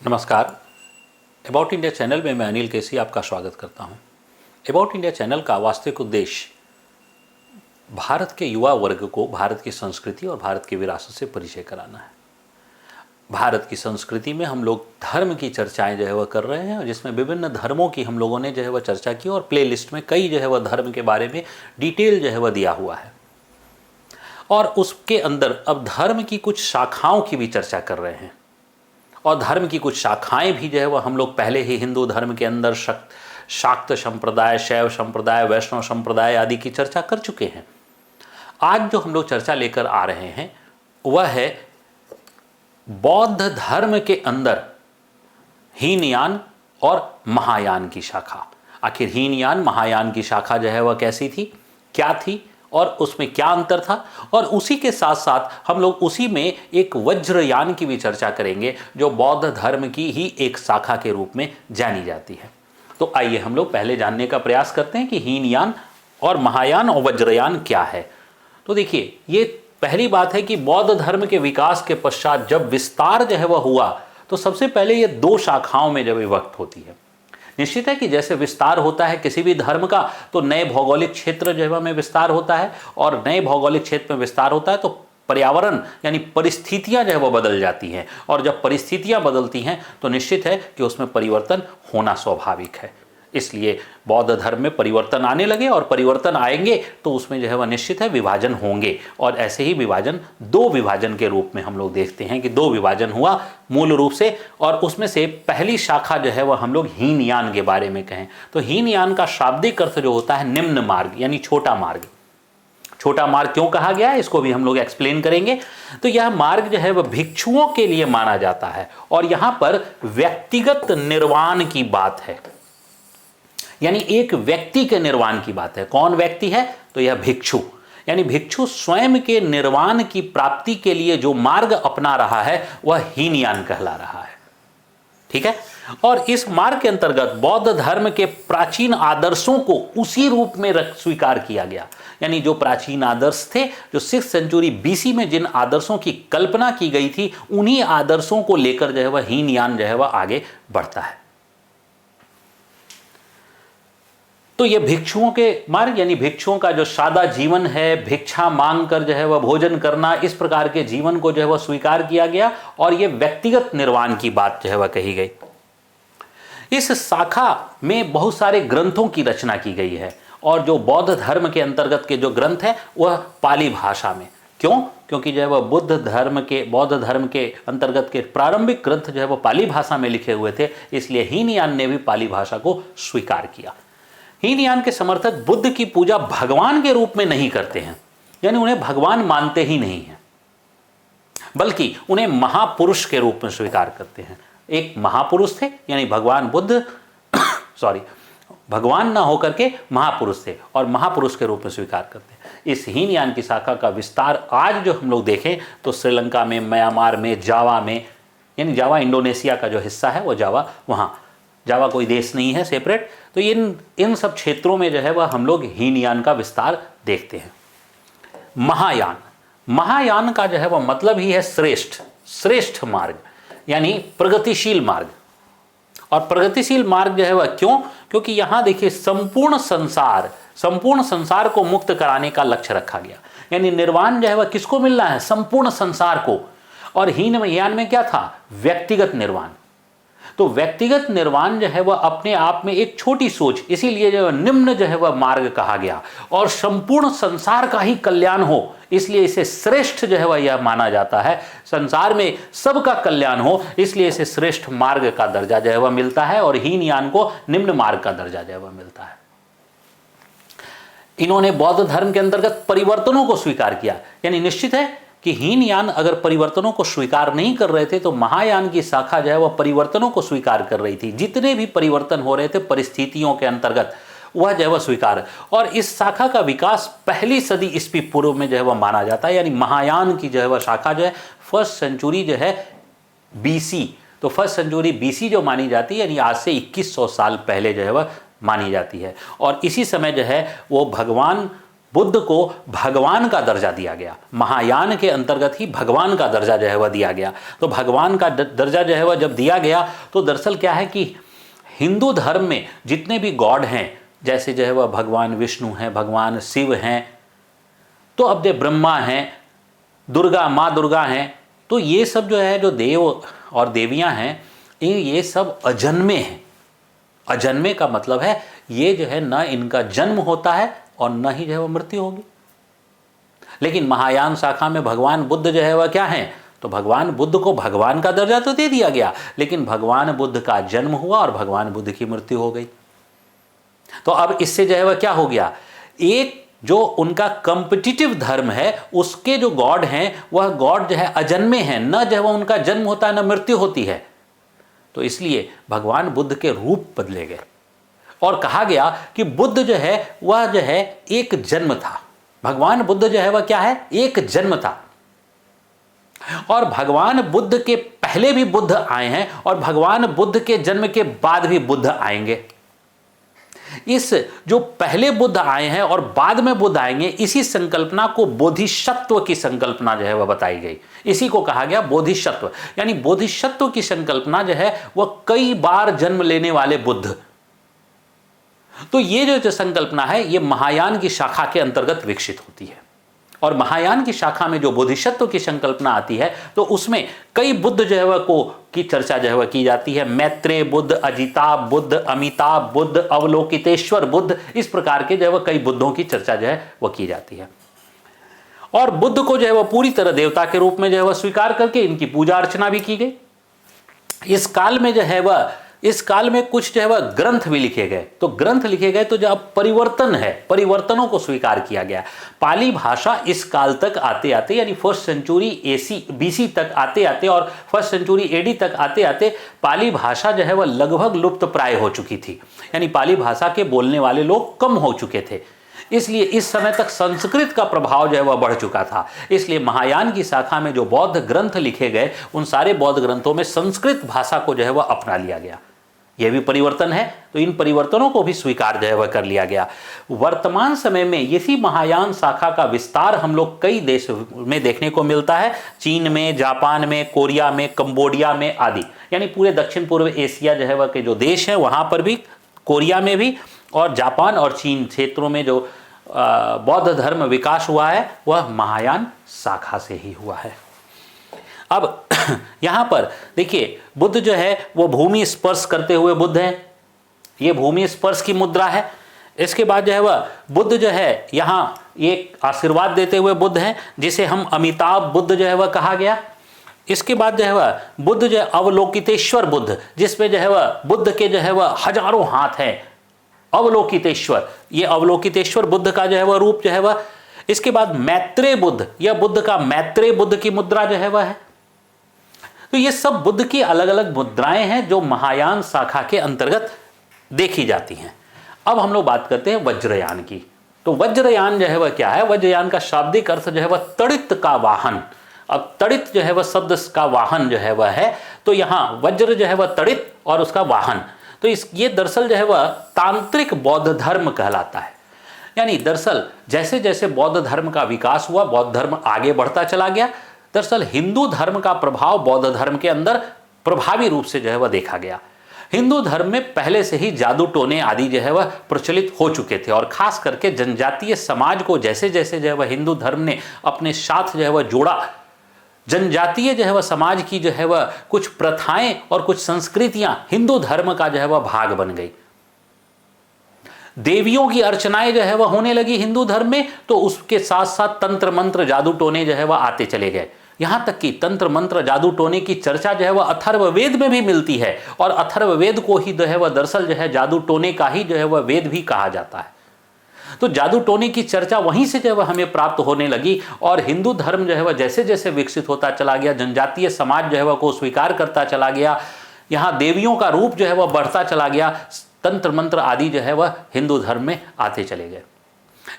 नमस्कार। About India channel में मैं अनिल केसी आपका स्वागत करता हूं। अबाउट इंडिया चैनल का वास्तविक उद्देश्य भारत के युवा वर्ग को भारत की संस्कृति और भारत की विरासत से परिचय कराना है। भारत की संस्कृति में हम लोग धर्म की चर्चाएं जो है वह कर रहे हैं, और जिसमें विभिन्न धर्मों की हम लोगों ने जो है वह चर्चा की, और प्ले लिस्ट में कई जो है वह धर्म के बारे में डिटेल जो है वह दिया हुआ है। और उसके अंदर अब धर्म की कुछ शाखाओं की भी चर्चा कर रहे हैं, और धर्म की कुछ शाखाएं भी जो है वह हम लोग पहले ही हिंदू धर्म के अंदर शाक्त संप्रदाय, शैव संप्रदाय, वैष्णव संप्रदाय आदि की चर्चा कर चुके हैं। आज जो हम लोग चर्चा लेकर आ रहे हैं वह है बौद्ध धर्म के अंदर हीनयान और महायान की शाखा। आखिर हीनयान महायान की शाखा जो है वह कैसी थी, क्या थी, और उसमें क्या अंतर था, और उसी के साथ साथ हम लोग उसी में एक वज्रयान की भी चर्चा करेंगे जो बौद्ध धर्म की ही एक शाखा के रूप में जानी जाती है। तो आइए हम लोग पहले जानने का प्रयास करते हैं कि हीनयान और महायान और वज्रयान क्या है। तो देखिए, ये पहली बात है कि बौद्ध धर्म के विकास के पश्चात जब विस्तार जो है वह हुआ तो सबसे पहले ये दो शाखाओं में जब विभक्त होती है। निश्चित है कि जैसे विस्तार होता है किसी भी धर्म का, तो नए भौगोलिक क्षेत्र जो है में विस्तार होता है, और नए भौगोलिक क्षेत्र में विस्तार होता है तो पर्यावरण यानी परिस्थितियां जो है वो बदल जाती हैं, और जब परिस्थितियां बदलती हैं तो निश्चित है कि उसमें परिवर्तन होना स्वाभाविक है। इसलिए बौद्ध धर्म में परिवर्तन आने लगे, और परिवर्तन आएंगे तो उसमें जो है वह निश्चित है विभाजन होंगे, और ऐसे ही विभाजन दो विभाजन के रूप में हम लोग देखते हैं कि दो विभाजन हुआ मूल रूप से। और उसमें से पहली शाखा जो है वह हम लोग हीनयान के बारे में कहें तो हीनयान का शाब्दिक अर्थ जो होता है निम्न मार्ग यानी छोटा मार्ग। छोटा मार्ग क्यों कहा गया है इसको भी हम लोग एक्सप्लेन करेंगे। तो यह मार्ग जो है वह भिक्षुओं के लिए माना जाता है, और यहां पर व्यक्तिगत निर्वाण की बात है, यानी एक व्यक्ति के निर्वाण की बात है। कौन व्यक्ति है? तो यह भिक्षु, यानी भिक्षु स्वयं के निर्वाण की प्राप्ति के लिए जो मार्ग अपना रहा है वह हीनयान कहला रहा है। ठीक है। और इस मार्ग के अंतर्गत बौद्ध धर्म के प्राचीन आदर्शों को उसी रूप में स्वीकार किया गया, यानी जो प्राचीन आदर्श थे, जो 6th सेंचुरी बीसी में जिन आदर्शों की कल्पना की गई थी, उन्हीं आदर्शों को लेकर जो है वह हीनयान जो है वह आगे बढ़ता है। तो ये भिक्षुओं के मार्ग यानी भिक्षुओं का जो सादा जीवन है, भिक्षा मांग कर जो है वह भोजन करना, इस प्रकार के जीवन को जो है वह स्वीकार किया गया, और ये व्यक्तिगत निर्वाण की बात जो है वह कही गई। इस शाखा में बहुत सारे ग्रंथों की रचना की गई है, और जो बौद्ध धर्म के अंतर्गत के जो ग्रंथ है वह पाली भाषा में। क्यों? क्योंकि जो है वह बौद्ध धर्म के अंतर्गत के प्रारंभिक ग्रंथ जो है वह पाली भाषा में लिखे हुए थे, इसलिए हीनयान ने भी पाली भाषा को स्वीकार किया। हीनयान के समर्थक बुद्ध की पूजा भगवान के रूप में नहीं करते हैं, यानी उन्हें भगवान मानते ही नहीं हैं, बल्कि उन्हें महापुरुष के रूप में स्वीकार करते हैं। एक महापुरुष थे, यानी भगवान बुद्ध भगवान ना होकर के महापुरुष थे, और महापुरुष के रूप में स्वीकार करते हैं। इस हीनयान की शाखा का विस्तार आज जो हम लोग देखें तो श्रीलंका में, म्यांमार में, जावा में, यानी जावा इंडोनेशिया का जो हिस्सा है वो जावा, वहाँ जावा कोई देश नहीं है सेपरेट, तो इन सब क्षेत्रों में जो है वह हम लोग हीनयान का विस्तार देखते हैं। महायान का जो है वह मतलब ही है श्रेष्ठ मार्ग, यानी प्रगतिशील मार्ग। और प्रगतिशील मार्ग जो है वह क्यों? क्योंकि यहां देखिए संपूर्ण संसार को मुक्त कराने का लक्ष्य रखा गया, यानी निर्वाण जो है वह किसको मिलना है? संपूर्ण संसार को। और हीनयान में क्या था? व्यक्तिगत निर्वाण। तो व्यक्तिगत निर्वाण जो है वह अपने आप में एक छोटी सोच, इसीलिए जो निम्न जो है वह मार्ग कहा गया, और संपूर्ण संसार का ही कल्याण हो, इसलिए इसे श्रेष्ठ जो है वह यह माना जाता है। संसार में सबका कल्याण हो, इसलिए इसे श्रेष्ठ मार्ग का दर्जा जो है वह मिलता है, और हीनयान को निम्न मार्ग का दर्जा जो है वह मिलता है। इन्होंने बौद्ध धर्म के अंतर्गत परिवर्तनों को स्वीकार किया, यानी निश्चित है कि हीनयान अगर परिवर्तनों को स्वीकार नहीं कर रहे थे तो महायान की शाखा जो है वह परिवर्तनों को स्वीकार कर रही थी। जितने भी परिवर्तन हो रहे थे परिस्थितियों के अंतर्गत, वह जो है वह स्वीकार। और इस शाखा का विकास पहली सदी ईस्वी पूर्व में जो है वह माना जाता है, यानी महायान की जो है वह शाखा जो है 1st सेंचुरी जो है बीसी, तो 1st सेंचुरी बीसी जो मानी जाती है, यानी आज से 2100 साल पहले जो है वह मानी जाती है। और इसी समय जो है वो भगवान बुद्ध को भगवान का दर्जा दिया गया। महायान के अंतर्गत ही भगवान का दर्जा जो है वह दिया गया। तो भगवान का दर्जा जो है वह जब दिया गया तो दरअसल क्या है कि हिंदू धर्म में जितने भी गॉड हैं, जैसे जो है वह भगवान विष्णु हैं, भगवान शिव हैं, तो अब जो ब्रह्मा हैं, दुर्गा, माँ दुर्गा हैं, तो ये सब जो है जो देव और देवियाँ हैं ये सब अजन्मे हैं। अजन्मे का मतलब है ये जो है न इनका जन्म होता है और न ही जो है वह मृत्यु होगी। लेकिन महायान शाखा में भगवान बुद्ध जो है वह क्या है, तो भगवान बुद्ध को भगवान का दर्जा तो दे दिया गया, लेकिन भगवान बुद्ध का जन्म हुआ और भगवान बुद्ध की मृत्यु हो गई। तो अब इससे जो है वह क्या हो गया, एक जो उनका कॉम्पिटिटिव धर्म है उसके जो गॉड हैं वह गॉड जो है अजन्मे हैं, न जो है वह उनका जन्म होता है न मृत्यु होती है। तो इसलिए भगवान बुद्ध के रूप बदले गए और कहा गया कि बुद्ध जो है वह जो है एक जन्म था। भगवान बुद्ध जो है वह क्या है, एक जन्म था। और भगवान बुद्ध के पहले भी बुद्ध आए हैं और भगवान बुद्ध के जन्म के बाद भी बुद्ध आएंगे। इस जो पहले बुद्ध आए हैं और बाद में बुद्ध आएंगे, इसी संकल्पना को बोधिसत्व की संकल्पना जो है वह बताई गई। इसी को कहा गया बोधिसत्व, यानी बोधिसत्व की संकल्पना जो है वह कई बार जन्म लेने वाले बुद्ध। तो ये जो संकल्पना है ये महायान की शाखा के अंतर्गत विकसित होती है। और महायान की शाखा में जो बोधिसत्व की संकल्पना आती है तो उसमें कई बुद्ध जो है वह को की चर्चा जो है वह की जाती है। मैत्रेय बुद्ध, अजिताभ बुद्ध, अमिताभ बुद्ध, अवलोकितेश्वर बुद्ध, इस प्रकार के जो है वह कई बुद्धों की चर्चा जो है वह की जाती है। और बुद्ध को जो है वह पूरी तरह देवता के रूप में जो है वह स्वीकार करके इनकी पूजा अर्चना भी की गई। इस काल में जो है वह इस काल में कुछ जो है वह ग्रंथ भी लिखे गए। तो ग्रंथ लिखे गए तो जो अब परिवर्तन है, परिवर्तनों को स्वीकार किया गया। पाली भाषा इस काल तक आते आते यानी फर्स्ट सेंचुरी एसी बीसी तक आते आते और फर्स्ट सेंचुरी एडी तक आते आते पाली भाषा जो है वह लगभग लुप्त प्राय हो चुकी थी। यानी पाली भाषा के बोलने वाले लोग कम हो चुके थे। इसलिए इस समय तक संस्कृत का प्रभाव जो है वह बढ़ चुका था। इसलिए महायान की शाखा में जो बौद्ध ग्रंथ लिखे गए उन सारे बौद्ध ग्रंथों में संस्कृत भाषा को जो है वह अपना लिया गया। यह भी परिवर्तन है, तो इन परिवर्तनों को भी स्वीकार जो है वह कर लिया गया। वर्तमान समय में इसी महायान शाखा का विस्तार हम लोग कई देशों में देखने को मिलता है। चीन में, जापान में, कोरिया में, कंबोडिया में आदि, यानी पूरे दक्षिण पूर्व एशिया जो है वह के जो देश हैं वहाँ पर भी, कोरिया में भी और जापान और चीन क्षेत्रों में जो बौद्ध धर्म विकास हुआ है वह महायान शाखा से ही हुआ है। अब यहाँ पर देखिए बुद्ध जो है वो भूमि स्पर्श करते हुए बुद्ध हैं। ये भूमि स्पर्श की मुद्रा है। इसके बाद जो है वह बुद्ध जो है यहाँ एक आशीर्वाद देते हुए बुद्ध हैं, जिसे हम अमिताभ बुद्ध जो है वह कहा गया। इसके बाद जो है वह बुद्ध जो है अवलोकितेश्वर बुद्ध, जिसमें जो है वह बुद्ध के जो है वह हजारों हाथ हैं। अवलोकितेश्वर, ये अवलोकितेश्वर बुद्ध का जो है वह रूप जो है वह। इसके बाद मैत्रेय बुद्ध, यह बुद्ध का मैत्रेय बुद्ध की मुद्रा जो है वह है। तो ये सब बुद्ध की अलग अलग मुद्राएं हैं जो महायान शाखा के अंतर्गत देखी जाती हैं। अब हम लोग बात करते हैं वज्रयान की। तो वज्रयान जो है वह क्या है, वज्रयान का शाब्दिक अर्थ जो है वह तड़ित का वाहन। अब तड़ित जो है वह शब्द का वाहन जो है वह है, तो यहाँ वज्र जो है वह तड़ित और उसका वाहन। तो ये दरअसल जो है वह तांत्रिक बौद्ध धर्म कहलाता है। यानी दरअसल जैसे जैसे बौद्ध धर्म का विकास हुआ, बौद्ध धर्म आगे बढ़ता चला गया। दरअसल हिंदू धर्म का प्रभाव बौद्ध धर्म के अंदर प्रभावी रूप से जो है वह देखा गया। हिंदू धर्म में पहले से ही जादू टोने आदि जो है वह प्रचलित हो चुके थे और खास करके जनजातीय समाज को जैसे जैसे जो है वह हिंदू धर्म ने अपने साथ जो है वह जोड़ा, जनजातीय जो है वह समाज की जो है वह कुछ प्रथाएं और कुछ संस्कृतियां हिंदू धर्म का जो है वह भाग बन गई। देवियों की अर्चनाएं जो है वह होने लगी हिंदू धर्म में, तो उसके साथ साथ तंत्र मंत्र जादू टोने जो है वह आते चले गए। यहां तक कि तंत्र मंत्र जादू टोने की चर्चा जो है वह अथर्ववेद में भी मिलती है और अथर्ववेद को ही जो है वह दरअसल जो है जादू टोने का ही जो है वह वेद भी कहा जाता है। तो जादू टोने की चर्चा वहीं से जो है वह हमें प्राप्त होने लगी और हिंदू धर्म जो है वह जैसे जैसे विकसित होता चला गया, जनजातीय समाज जो है वह को स्वीकार करता चला गया, यहाँ देवियों का रूप जो है वह बढ़ता चला गया, तंत्र मंत्र आदि जो है वह हिंदू धर्म में आते चले गए।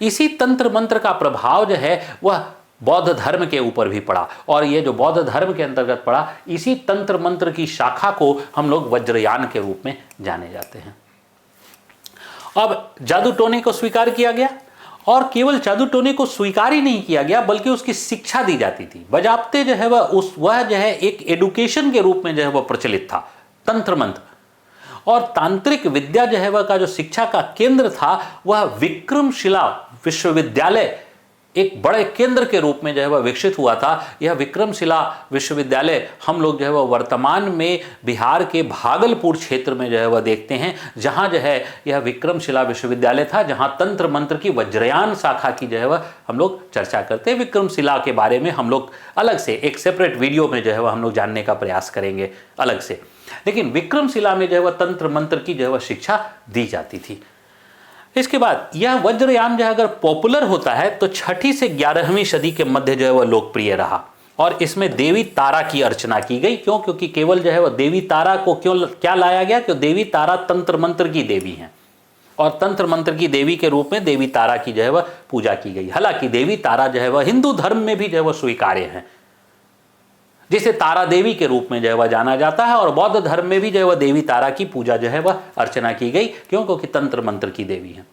इसी तंत्र मंत्र का प्रभाव जो है वह बौद्ध धर्म के ऊपर भी पड़ा और ये जो बौद्ध धर्म के अंतर्गत पड़ा, इसी तंत्र मंत्र की शाखा को हम लोग वज्रयान के रूप में जाने जाते हैं। अब जादू टोने को स्वीकार किया गया और केवल जादू टोने को स्वीकार ही नहीं किया गया बल्कि उसकी शिक्षा दी जाती थी। बजाबते जो है वह जो है एक एडुकेशन के रूप में जो है वह प्रचलित था, तंत्र मंत्र। और तांत्रिक विद्या जो है वह का जो शिक्षा का केंद्र था वह विक्रमशिला विश्वविद्यालय एक बड़े केंद्र के रूप में जो है वह विकसित हुआ था। यह विक्रमशिला विश्वविद्यालय हम लोग जो है वह वर्तमान में बिहार के भागलपुर क्षेत्र में जो है वह देखते हैं, जहां जो है यह विक्रमशिला विश्वविद्यालय था, जहां तंत्र मंत्र की वज्रयान शाखा की जो है वह हम लोग चर्चा करते हैं। विक्रमशिला के बारे में हम लोग अलग से एक सेपरेट वीडियो में जो है वह हम लोग जानने का प्रयास करेंगे अलग से। लेकिन विक्रमशिला में जो है वह तंत्र मंत्र की जो है वह शिक्षा दी जाती थी। इसके बाद यह वज्रयान जो है अगर पॉपुलर होता है तो 6ठी से 11वीं सदी के मध्य जो है वह लोकप्रिय रहा और इसमें देवी तारा की अर्चना की गई। क्यों? क्योंकि केवल जो है वह देवी तारा को क्या लाया गया? क्यों देवी तारा तंत्र मंत्र की देवी हैं और तंत्र मंत्र की देवी के रूप में देवी तारा की जो है वह पूजा की गई। हालांकि देवी तारा जो है वह हिंदू धर्म में भी जो है वह स्वीकार्य है, जिसे तारा देवी के रूप में जो है वह जाना जाता है, और बौद्ध धर्म में भी जो है वह देवी तारा की पूजा जो है वह अर्चना की गई। क्यों? क्योंकि तंत्र मंत्र की देवी है।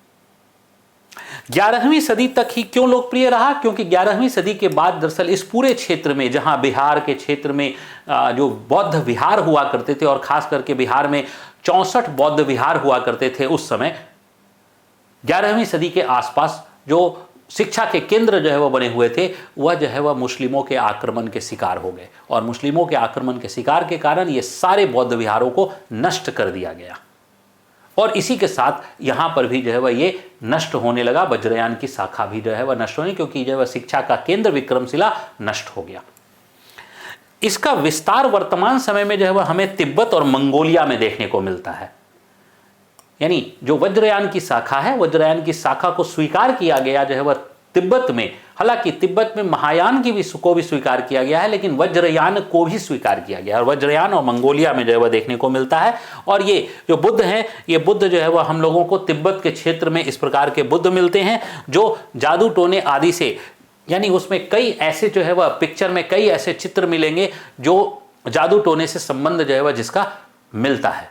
11वीं सदी तक ही क्यों लोकप्रिय रहा? क्योंकि 11वीं सदी के बाद दरअसल इस पूरे क्षेत्र में, जहां बिहार के क्षेत्र में जो बौद्ध विहार हुआ करते थे, और खास करके बिहार में 64 बौद्ध विहार हुआ करते थे उस समय, 11वीं सदी के आसपास जो शिक्षा के केंद्र जो है वह बने हुए थे, वह जो है वह मुस्लिमों के आक्रमण के शिकार हो गए, और मुस्लिमों के आक्रमण के शिकार के कारण ये सारे बौद्ध विहारों को नष्ट कर दिया गया, और इसी के साथ यहाँ पर भी जो है वह ये नष्ट होने लगा। वज्रयान की शाखा भी जो है वह नष्ट होने, क्योंकि जो है शिक्षा का केंद्र विक्रमशिला नष्ट हो गया। इसका विस्तार वर्तमान समय में जो है वह हमें तिब्बत और मंगोलिया में देखने को मिलता है। यानी जो वज्रयान की शाखा है, वज्रयान की शाखा को स्वीकार किया गया जो है वह तिब्बत में, हालांकि तिब्बत में महायान को भी स्वीकार किया गया है, लेकिन वज्रयान को भी स्वीकार किया गया है, और वज्रयान और मंगोलिया में जो है वह देखने को मिलता है। और ये जो बुद्ध हैं, ये बुद्ध जो है वह हम लोगों को तिब्बत के क्षेत्र में इस प्रकार के बुद्ध मिलते हैं जो जादू टोने आदि से, यानी उसमें कई ऐसे जो है वह पिक्चर में कई ऐसे चित्र मिलेंगे जो जादू टोने से संबंध जो है वह जिसका मिलता है।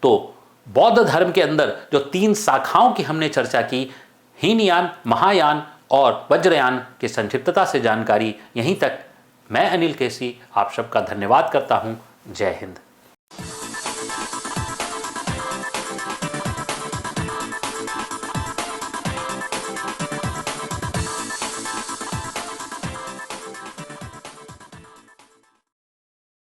तो बौद्ध धर्म के अंदर जो 3 शाखाओं की हमने चर्चा की, हीनयान, महायान और वज्रयान की संक्षिप्तता से जानकारी यहीं तक। मैं अनिल केसी आप सबका धन्यवाद करता हूं। जय हिंद।